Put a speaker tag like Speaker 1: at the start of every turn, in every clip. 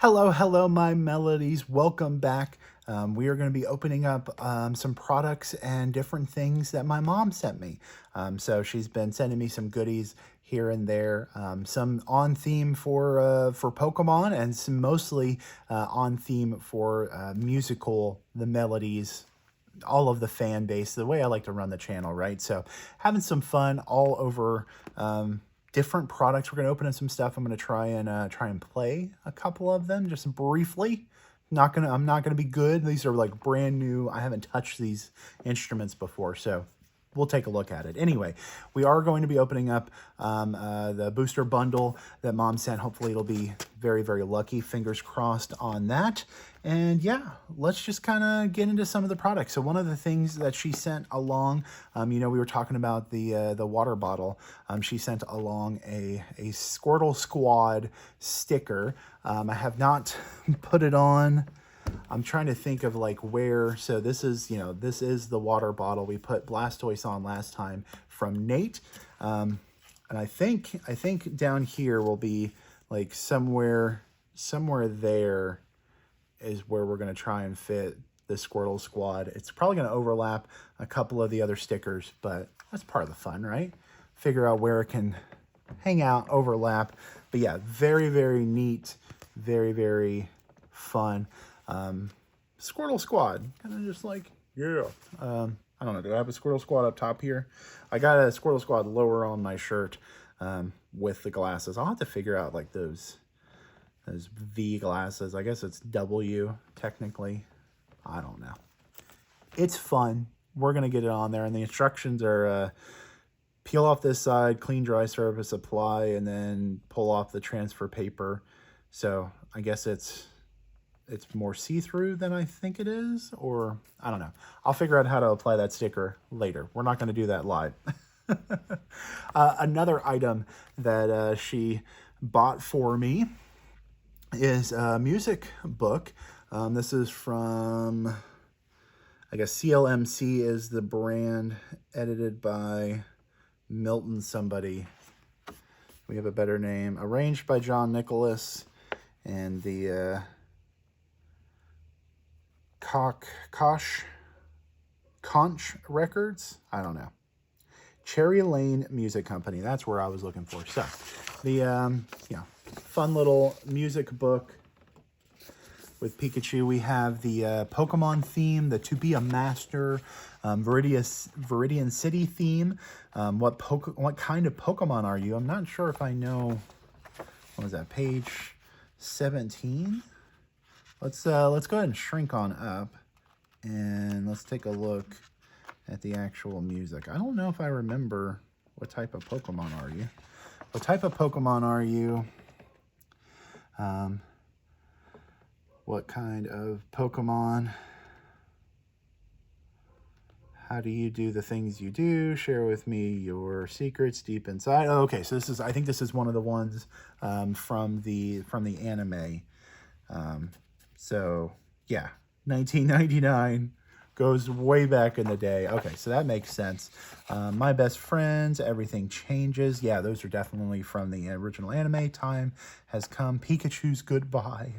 Speaker 1: Hello, hello, my melodies. Welcome back. We are going to be opening up some products and different things that my mom sent me. So she's been sending me some goodies here and there, some on theme for Pokemon, and some mostly on theme for musical, the melodies, all of the fan base, the way I like to run the channel, right? So having some fun all over different products. We're going to open up some stuff. I'm going to try and play a couple of them just briefly. I'm not gonna be good. These are like brand new. I haven't touched these instruments before, so we'll take a look at it. Anyway, we are going to be opening up the booster bundle that Mom sent. Hopefully it'll be very, very lucky. Fingers crossed on that. And yeah, let's just kind of get into some of the products. So one of the things that she sent along, we were talking about the water bottle. She sent along a Squirtle Squad sticker. I have not put it on. I'm trying to think of like where. So this is the water bottle we put Blastoise on last time from Nate. And I think down here will be like somewhere there is where we're going to try and fit the Squirtle Squad. It's probably going to overlap a couple of the other stickers, but that's part of the fun, right? Figure out where it can hang out, overlap. But yeah, very, very neat, very, very fun. Squirtle Squad, kind of just like, yeah. I don't know, do I have a Squirtle Squad up top here? I got a Squirtle Squad lower on my shirt with the glasses. I'll have to figure out like those V glasses. I guess it's W technically. I don't know. It's fun. We're going to get it on there. And the instructions are peel off this side, clean dry surface, apply, and then pull off the transfer paper. So I guess it's more see-through than I think it is, or I don't know. I'll figure out how to apply that sticker later. We're not going to do that live. Another item that she bought for me is a music book. This is from, I guess CLMC is the brand, edited by Milton somebody. We have a better name. Arranged by John Nicholas, and the Conch Records. I don't know. Cherry Lane Music Company. That's where I was looking for. So the fun little music book with Pikachu. We have the Pokemon theme, the To Be a Master, Viridian City theme. What kind of Pokemon are you? I'm not sure if I know. What was that, page 17? Let's go ahead and shrink on up, and let's take a look at the actual music. I don't know if I remember what type of Pokemon are you. What type of Pokemon are you? What kind of Pokemon? How do you do the things you do? Share with me your secrets deep inside. Oh, okay, so I think this is one of the ones from the anime. So yeah, 1999. Goes way back in the day. Okay, so that makes sense. My Best Friends, Everything Changes. Yeah, those are definitely from the original anime. Time Has Come. Pikachu's Goodbye.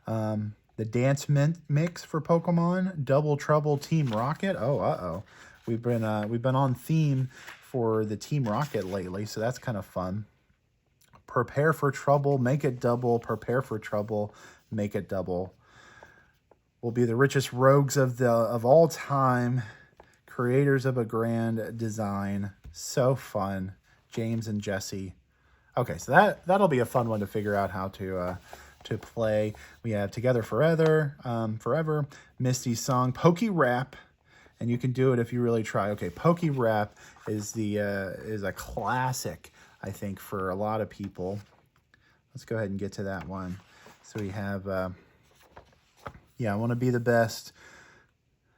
Speaker 1: The Dance Mix for Pokemon. Double Trouble, Team Rocket. Oh, uh-oh. We've been on theme for the Team Rocket lately, so that's kind of fun. Prepare for Trouble, Make It Double. Prepare for Trouble, Make It Double. Will be the richest rogues of all time, creators of a grand design. So fun, James and Jesse. Okay, so that'll be a fun one to figure out how to play. We have Together Forever, Misty's Song, Poke Rap, and you can do it if you really try. Okay, Poke Rap is a classic, I think, for a lot of people. Let's go ahead and get to that one. So we have. I want to be the best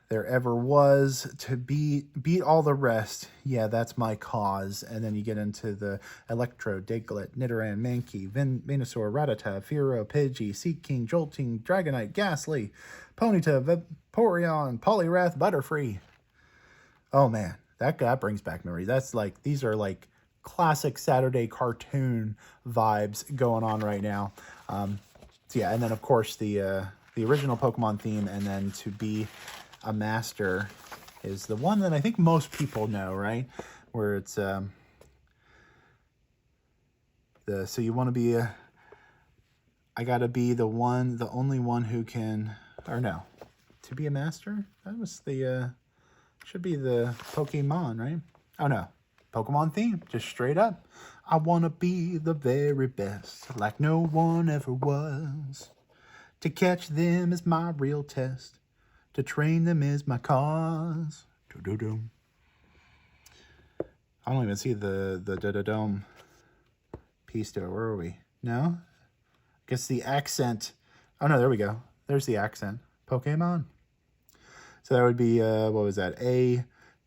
Speaker 1: there ever was, to beat all the rest. Yeah, that's my cause. And then you get into the Electro, Diglett, Nidoran, Mankey, Venusaur, Rattata, Fearow, Pidgey, Seaking, Jolting, Dragonite, Ghastly, Ponyta, Vaporeon, Poliwrath, Butterfree. Oh man, that brings back memories. These are like classic Saturday cartoon vibes going on right now. So yeah, and then of course the original Pokemon theme, and then to be a master is the one that I think most people know, right? Where it's so you want to be I gotta be the only one who can, or no, to be a master. That was the should be the Pokemon, right? Oh no, Pokemon theme, just straight up. I wanna be the very best, like no one ever was. To catch them is my real test. To train them is my cause. Do-do-do. I don't even see the da-da-dome piece to it. Where are we? No? I guess the accent. Oh, no, there we go. There's the accent. Pokemon. So that would be, what was that?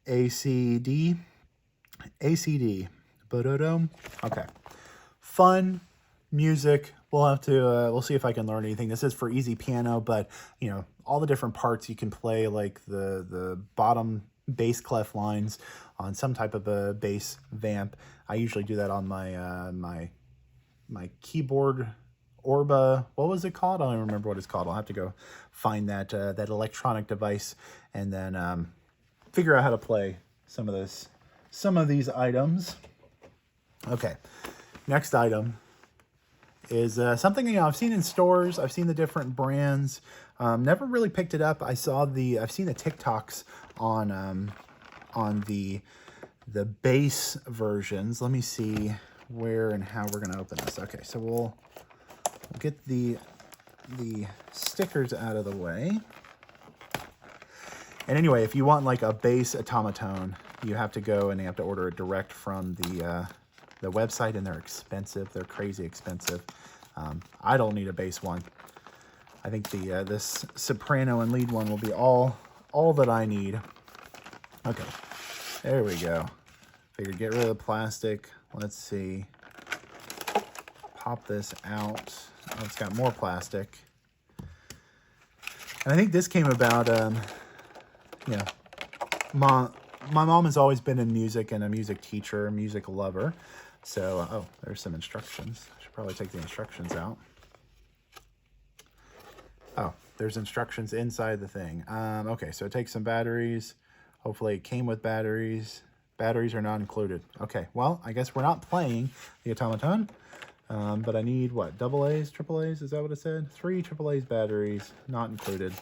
Speaker 1: A-C-D? A-C-D. Ba-da-dum. Okay. Fun music. We'll have to, we'll see if I can learn anything. This is for easy piano, but, you know, all the different parts you can play, like the bottom bass clef lines on some type of a bass vamp. I usually do that on my my keyboard Orba. What was it called? I don't even remember what it's called. I'll have to go find that that electronic device and then figure out how to play some of these items. Okay, next item is something, you know, I've seen in stores. I've seen the different brands. Never really picked it up. I've seen the TikToks on the base versions. Let me see where and how we're gonna open this. Okay, so we'll get the stickers out of the way. And anyway, if you want like a base automaton, you have to go and you have to order it direct from the website, and they're expensive. They're crazy expensive. I don't need a base one. I think this soprano and lead one will be all that I need. Okay, there we go. Figured get rid of the plastic. Let's see. Pop this out. Oh, it's got more plastic. And I think this came about, you know, my mom has always been in music and a music teacher, a music lover. So, oh, there's some instructions. I should probably take the instructions out. Oh, there's instructions inside the thing. Okay, so it takes some batteries. Hopefully it came with batteries. Batteries are not included. Okay, well, I guess we're not playing the automaton. But I need, what, double A's, triple A's? Is that what it said? 3 triple A's batteries, not included.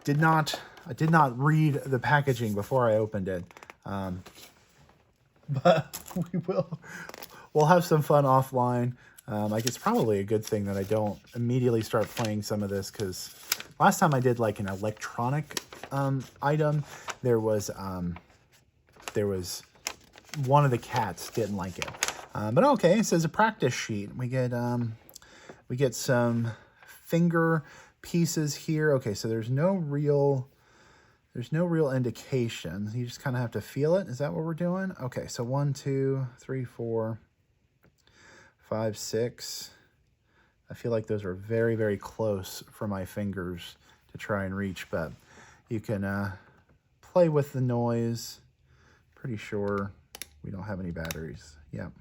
Speaker 1: I did not read the packaging before I opened it. But we'll have some fun offline. Like, it's probably a good thing that I don't immediately start playing some of this, because last time I did like an electronic item, there was one of the cats didn't like it. But okay, it says a practice sheet. We get some finger pieces here. Okay, so there's no real indication. You just kind of have to feel it. Is that what we're doing? Okay, so 1, 2, 3, 4, 5, 6. I feel like those are very, very close for my fingers to try and reach, but you can play with the noise. Pretty sure we don't have any batteries. Yep.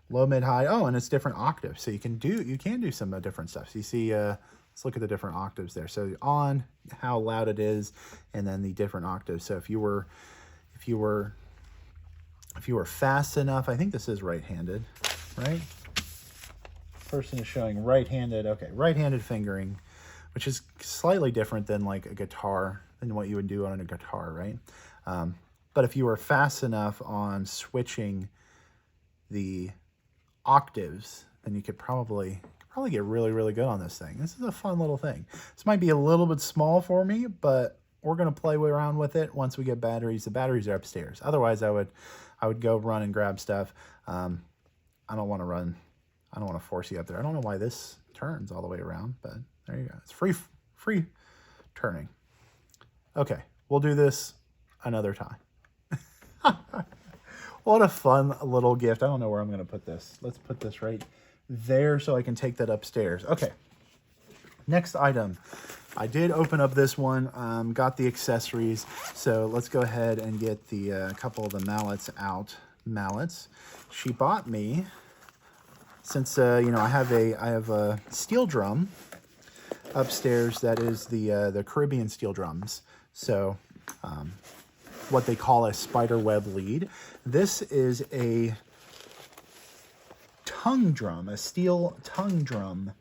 Speaker 1: Low, mid, high. Oh, and it's different octaves, so you can do some different stuff. So you see, let's look at the different octaves there. So on, how loud it is, and then the different octaves. So if you were fast enough, I think this is right-handed, right? Person is showing right-handed. Okay, right-handed fingering, which is slightly different than like a guitar, than what you would do on a guitar, right? But if you were fast enough on switching the octaves, then you could probably get really, really good on this thing. This is a fun little thing. This might be a little bit small for me, but we're gonna play around with it once we get batteries. The batteries are upstairs. Otherwise, I would go run and grab stuff. I don't want to run. I don't want to force you up there. I don't know why this turns all the way around, but there you go. It's free turning. Okay, we'll do this another time. What a fun little gift. I don't know where I'm going to put this. Let's put this right there so I can take that upstairs. Okay, next item. I did open up this one, got the accessories. So let's go ahead and get the couple of the mallets out. Mallets. She bought me since you know, I have a steel drum upstairs that is the Caribbean steel drums. So what they call a spider web lead. This is a tongue drum, a steel tongue drum,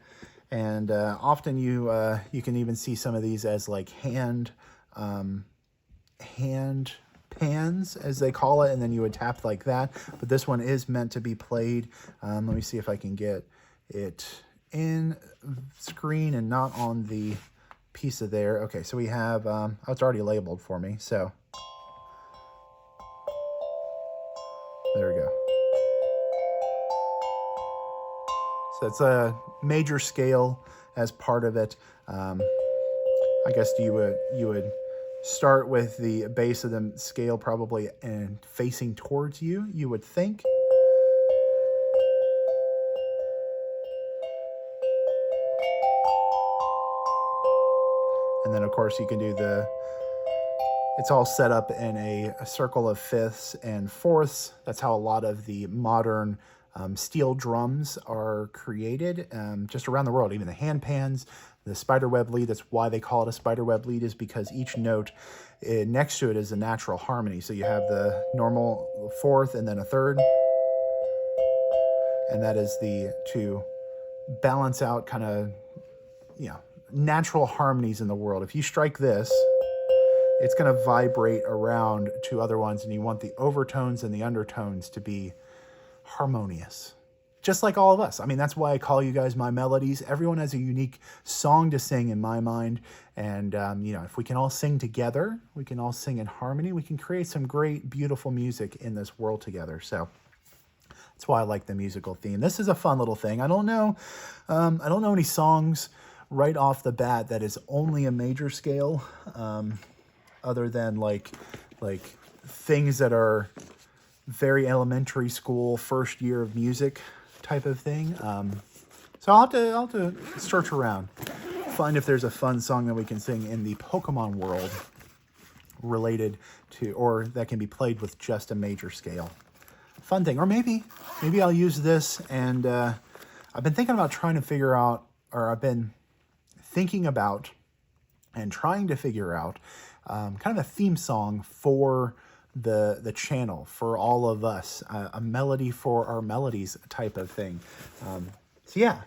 Speaker 1: and often you can even see some of these as like hand pans, as they call it, and then you would tap like that. But this one is meant to be played. Let me see if I can get it in screen and not on the piece of there. Okay, so we have, oh, it's already labeled for me, so there we go. So it's a major scale as part of it. I guess you would start with the base of the scale probably and facing towards you, you would think. And then of course you can do it's all set up in a circle of fifths and fourths. That's how a lot of the modern steel drums are created just around the world. Even the hand pans, the spiderweb lead, that's why they call it a spiderweb lead, is because each note next to it is a natural harmony. So you have the normal fourth and then a third. And that is to balance out kind of, you know, natural harmonies in the world. If you strike this, it's going to vibrate around to other ones, and you want the overtones and the undertones to be harmonious. Just like all of us. I mean, that's why I call you guys my melodies. Everyone has a unique song to sing in my mind. And, you know, if we can all sing together, we can all sing in harmony, we can create some great, beautiful music in this world together. So that's why I like the musical theme. This is a fun little thing. I don't know any songs right off the bat that is only a major scale, other than like things that are very elementary school, first year of music type of thing. So I'll have to search around, find if there's a fun song that we can sing in the Pokemon world related to, or that can be played with just a major scale. Fun thing. Or maybe I'll use this, and I've been thinking about trying to figure out, or I've been thinking about and trying to figure out kind of a theme song for the channel, for all of us, a melody for our melodies type of thing. So yeah,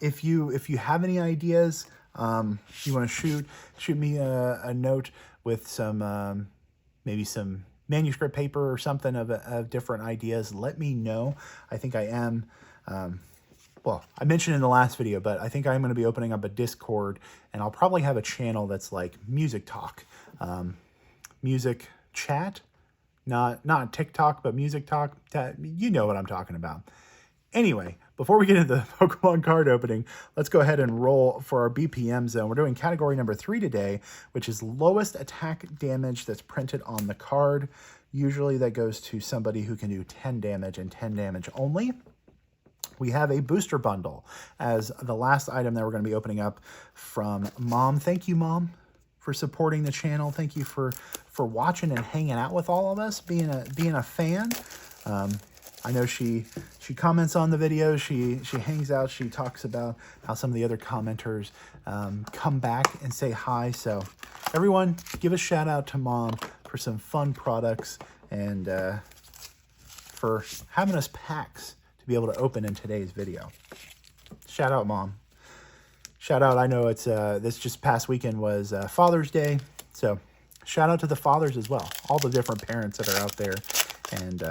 Speaker 1: if you have any ideas, you want to shoot me a note with some maybe some manuscript paper or something of different ideas, let me know. I think I am, well, I mentioned in the last video, but I think I'm going to be opening up a Discord, and I'll probably have a channel that's like music talk, music chat, not TikTok, but music talk. You know what I'm talking about. Anyway, before we get into the Pokemon card opening, let's go ahead and roll for our BPM zone. We're doing category number 3 today, which is lowest attack damage that's printed on the card. Usually that goes to somebody who can do 10 damage and 10 damage only. We have a booster bundle as the last item that we're going to be opening up from Mom. Thank you, Mom, for supporting the channel. Thank you for watching and hanging out with all of us, being a fan. I know she comments on the videos. She hangs out. She talks about how some of the other commenters come back and say hi. So everyone, give a shout out to Mom for some fun products and for having us packs to be able to open in today's video. Shout out, Mom. Shout out. I know it's this just past weekend was Father's Day, so shout out to the fathers as well, all the different parents that are out there, and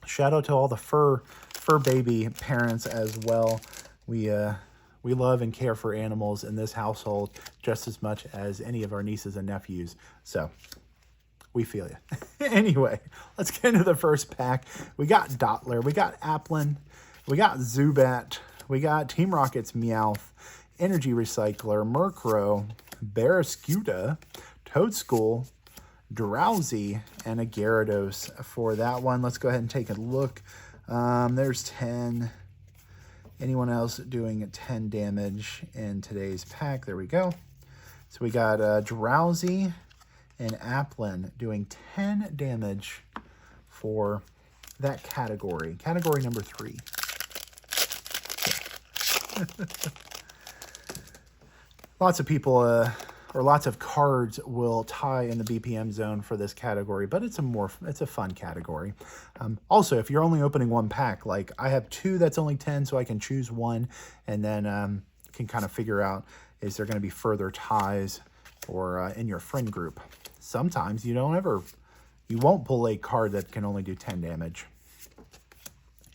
Speaker 1: shout out to all the fur baby parents as well. We love and care for animals in this household just as much as any of our nieces and nephews. So we feel you. Anyway, let's get into the first pack. We got Dottler, we got Applin, we got Zubat, we got Team Rocket's Meowth, Energy Recycler, Murkrow, Barraskewda, Toadschool, Drowsy, and a Gyarados for that one. Let's go ahead and take a look. There's 10. Anyone else doing 10 damage in today's pack? There we go. So we got Drowsy and Applin doing 10 damage for that category. Category number 3. Lots of people, or lots of cards will tie in the BPM zone for this category, but it's a fun category. Also, if you're only opening one pack, like I have 2 that's only 10, so I can choose one, and then can kind of figure out, is there going to be further ties or in your friend group. Sometimes you won't pull a card that can only do 10 damage.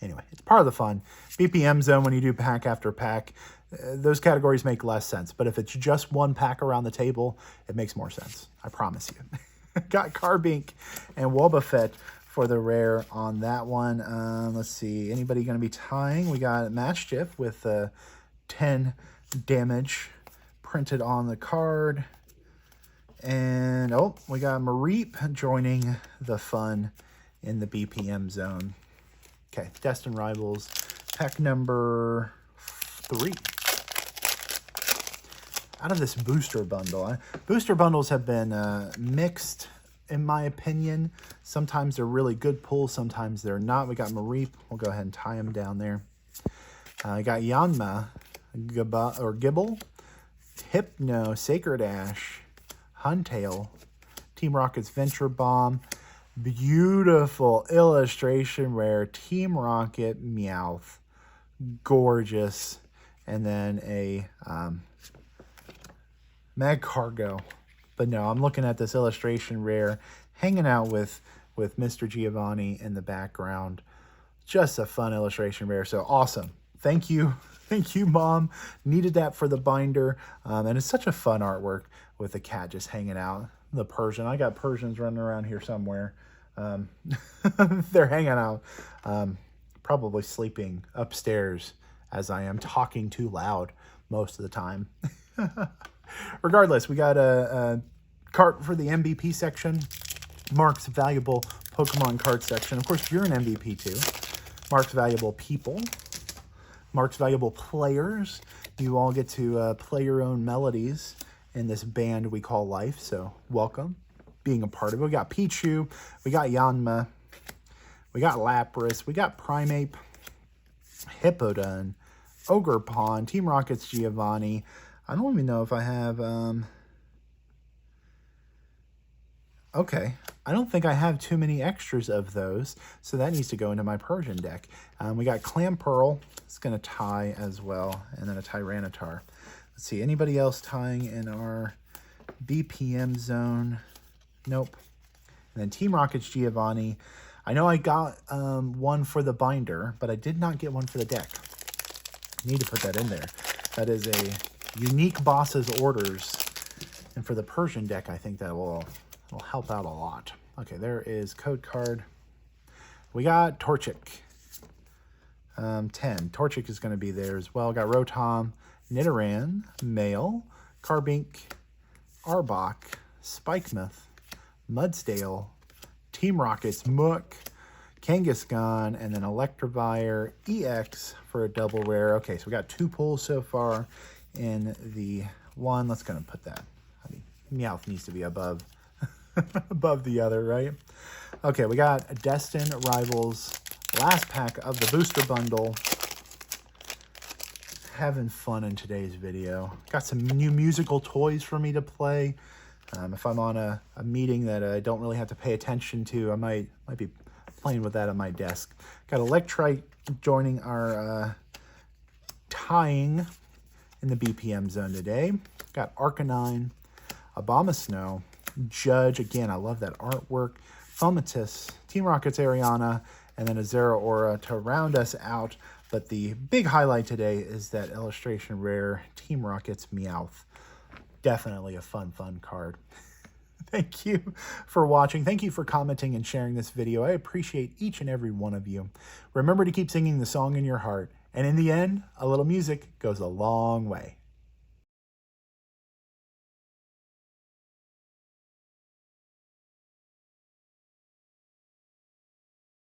Speaker 1: Anyway, it's part of the fun. BPM zone, when you do pack after pack, those categories make less sense. But if it's just one pack around the table, it makes more sense. I promise you. Got Carbink and Wobbuffet for the rare on that one. Let's see. Anybody going to be tying? We got Matchstiff with 10 damage printed on the card. And, oh, we got Mareep joining the fun in the BPM zone. Okay, Destined Rivals, pack number 3. Out of this booster bundle. Booster bundles have been mixed, in my opinion. Sometimes they're really good pulls, sometimes they're not. We got Mareep. We'll go ahead and tie him down there. I got Yanma, Gibble, Hypno, Sacred Ash, Huntail, Team Rocket's Venture Bomb. Beautiful illustration rare, Team Rocket Meowth. Gorgeous. And then a Mag Cargo. But no, I'm looking at this illustration rare, hanging out with Mr. Giovanni in the background. Just a fun illustration rare. So awesome. Thank you. Thank you, Mom. Needed that for the binder. And it's such a fun artwork with the cat just hanging out. The Persian. I got Persians running around here somewhere. They're hanging out. Probably sleeping upstairs as I am talking too loud most of the time. Regardless, we got a cart for the MVP section. Mark's Valuable Pokemon card section. Of course, you're an MVP too. Mark's Valuable People. Mark's Valuable Players. You all get to play your own melodies in this band we call life. So welcome being a part of it. We got Pichu. We got Yanma. We got Lapras. We got Primeape. Hippowdon. Ogerpon. Team Rocket's Giovanni. I don't even know if I have... Okay, I don't think I have too many extras of those, so that needs to go into my Persian deck. We got Clamperl. It's going to tie as well, and then a Tyranitar. Let's see, anybody else tying in our BPM zone? Nope. And then Team Rocket's Giovanni. I know I got one for the binder, but I did not get one for the deck. Need to put that in there. That is a unique boss's orders. And for the Persian deck, I think that will help out a lot. Okay, there is code card. We got Torchic. 10. Torchic is going to be there as well. Got Rotom, Nidoran, Male, Carbink, Arbok, Spikemuth, Mudsdale, Team Rocket's Mook, Kangaskhan, and then Electivire EX for a double rare. Okay, so we got 2 pulls so far in the one. Let's go and put that. I mean, Meowth needs to be above above the other, right? Okay, we got Destined Rivals, last pack of the booster bundle. Having fun in today's video. Got some new musical toys for me to play. If I'm on a meeting that I don't really have to pay attention to, I might be playing with that on my desk. Got Electrite joining our tying in the BPM zone today. Got Arcanine, Abomasnow, Judge. Again, I love that artwork. Fomatus, Team Rocket's Ariana, and then a Zeraora to round us out. But the big highlight today is that illustration rare, Team Rocket's Meowth. Definitely a fun card. Thank you for watching. Thank you for commenting and sharing this video. I appreciate each and every one of you. Remember to keep singing the song in your heart. And in the end, a little music goes a long way.